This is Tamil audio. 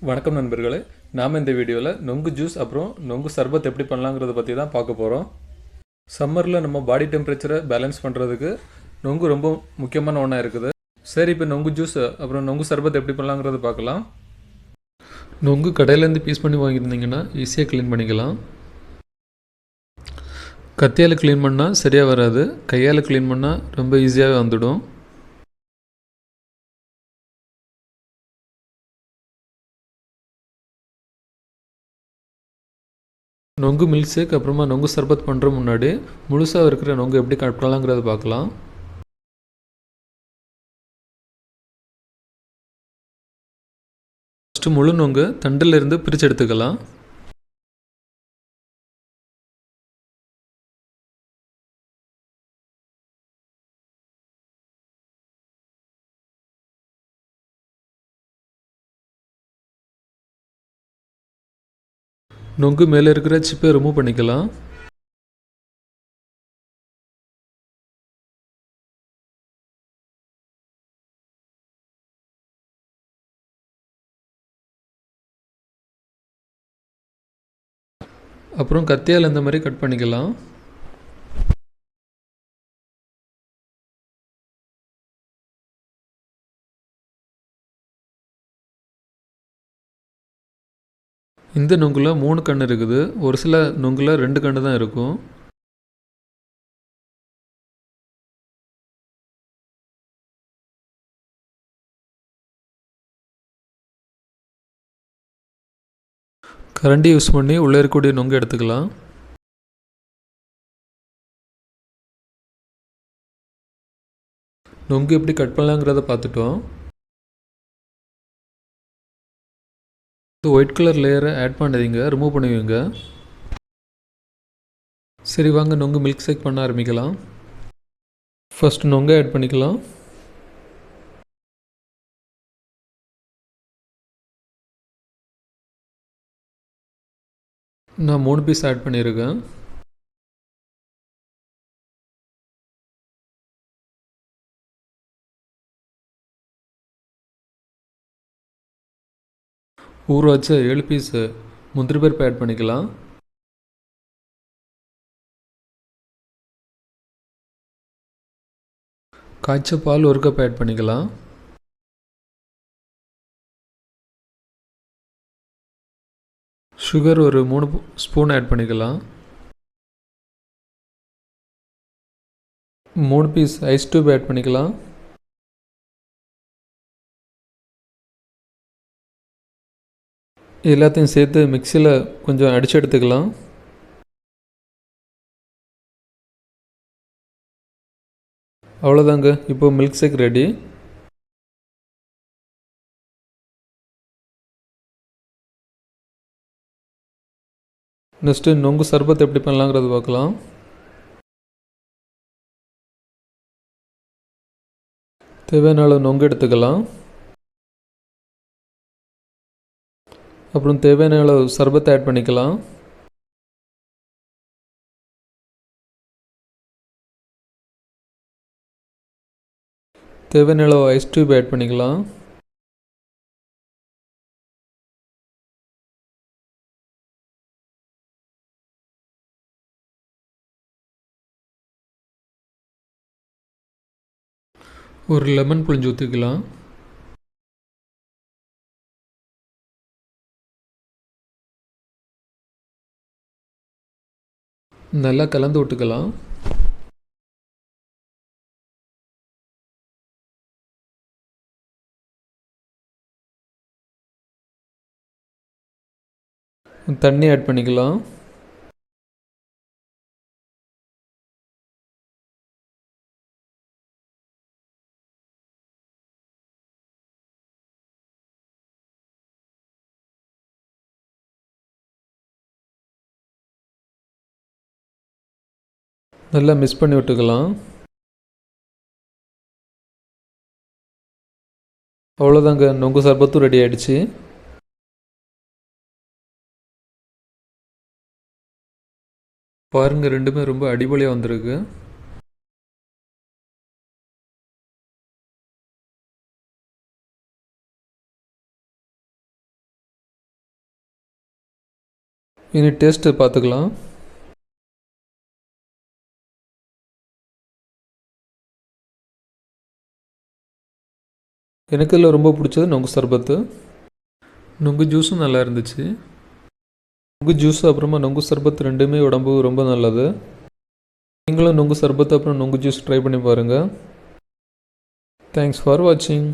வணக்கம் நண்பர்களே. நாம் இந்த வீடியோவில் நொங்கு ஜூஸ் அப்புறம் நொங்கு சர்பத் எப்படி பண்ணலாங்கிறத பற்றி தான் பார்க்க போகிறோம். சம்மரில் நம்ம பாடி டெம்பரேச்சரை பேலன்ஸ் பண்ணுறதுக்கு நொங்கு ரொம்ப முக்கியமான ஒன்றா இருக்குது. சரி, இப்போ நொங்கு ஜூஸ் அப்புறம் நொங்கு சர்பத் எப்படி பண்ணலாங்கிறத பார்க்கலாம். நொங்கு கடையிலேருந்து பீஸ் பண்ணி வாங்கியிருந்தீங்கன்னா ஈஸியாக க்ளீன் பண்ணிக்கலாம். கத்தியால் க்ளீன் பண்ணால் சரியாக வராது, கையால் க்ளீன் பண்ணால் ரொம்ப ஈஸியாகவே வந்துடும். நொங்கு மில்க் ஷேக் அப்புறமா நொங்கு சர்பத் பண்ணுற முன்னாடி முழுசாக இருக்கிற நொங்கு எப்படி கட் பண்ணலாங்கிறத பார்க்கலாம். ஃபஸ்ட்டு முழு நொங்கு தண்டில் இருந்து பிரித்து எடுத்துக்கலாம். நொங்கு மேலே இருக்கிற சிப்பை ரிமூவ் பண்ணிக்கலாம். அப்புறம் கத்தியால் இந்த மாதிரி கட் பண்ணிக்கலாம். இந்த நொங்கில் 3 கண் இருக்குது, ஒரு சில நொங்கில் 2 கண் தான் இருக்கும். கரண்டி யூஸ் பண்ணி உள்ளே இருக்கக்கூடிய நொங்கு எடுத்துக்கலாம். நொங்கு எப்படி கட் பண்ணலாங்கிறத பார்த்துட்டோம். ஒயிட் கலர் லேயரை ஆட் பண்ணாதீங்க, ரிமூவ் பண்ணுவீங்க. சரி, வாங்க நொங்கு மில்க் ஷேக் பண்ண ஆரம்பிக்கலாம். ஃபர்ஸ்ட் நொங்கை ஆட் பண்ணிக்கலாம். நான் 3 பீஸ் ஆட் பண்ணியிருக்கேன். ஊற வச்ச 7 பீஸ் முந்திரி பருப்பு ஆட் பண்ணிக்கலாம். காய்ச்ச பால் 1 கப் ஆட் பண்ணிக்கலாம். சுகர் ஒரு 3 ஸ்பூன் ஆட் பண்ணிக்கலாம். 3 பீஸ் ஐஸ் டியூப் ஆட் பண்ணிக்கலாம். எல்லாத்தையும் சேர்த்து மிக்சியில் கொஞ்சம் அடித்து எடுத்துக்கலாம். அவ்வளோதாங்க, இப்போ மில்க் ஷேக் ரெடி. நெக்ஸ்ட்டு நொங்கு சர்பத் எப்படி பண்ணலாங்கிறது பார்க்கலாம். தேவையான அளவு நொங்கு எடுத்துக்கலாம். அப்புறம் தேவையான அளவு சர்பத்தை ஆட் பண்ணிக்கலாம். தேவையான அளவு ஐஸ் டியூப் ஆட் பண்ணிக்கலாம். ஒரு லெமன் புழிஞ்சு ஊற்றிக்கலாம். நல்லா கலந்து விட்டுக்கலாம். தண்ணி ஆட் பண்ணிக்கலாம். நல்லா மிக்ஸ் பண்ணி விட்டுக்கலாம். அவ்வளோதாங்க, நொங்கு சர்பத்தும் ரெடி ஆகிடுச்சு. பாருங்கள், ரெண்டுமே ரொம்ப அடிபொலியாக வந்திருக்கு. இனி டேஸ்ட்டு பார்த்துக்கலாம். எனக்கு இதில் ரொம்ப பிடிச்சது நொங்கு சர்பத்து. நொங்கு ஜூஸும் நல்லா இருந்துச்சு. நொங்கு ஜூஸ் அப்புறமா நொங்கு சர்பத் ரெண்டுமே உடம்பு ரொம்ப நல்லது. நீங்களும் நொங்கு சர்பத் அப்புறம் நொங்கு ஜூஸ் ட்ரை பண்ணி பாருங்கள். தேங்க்ஸ் ஃபார் வாட்சிங்.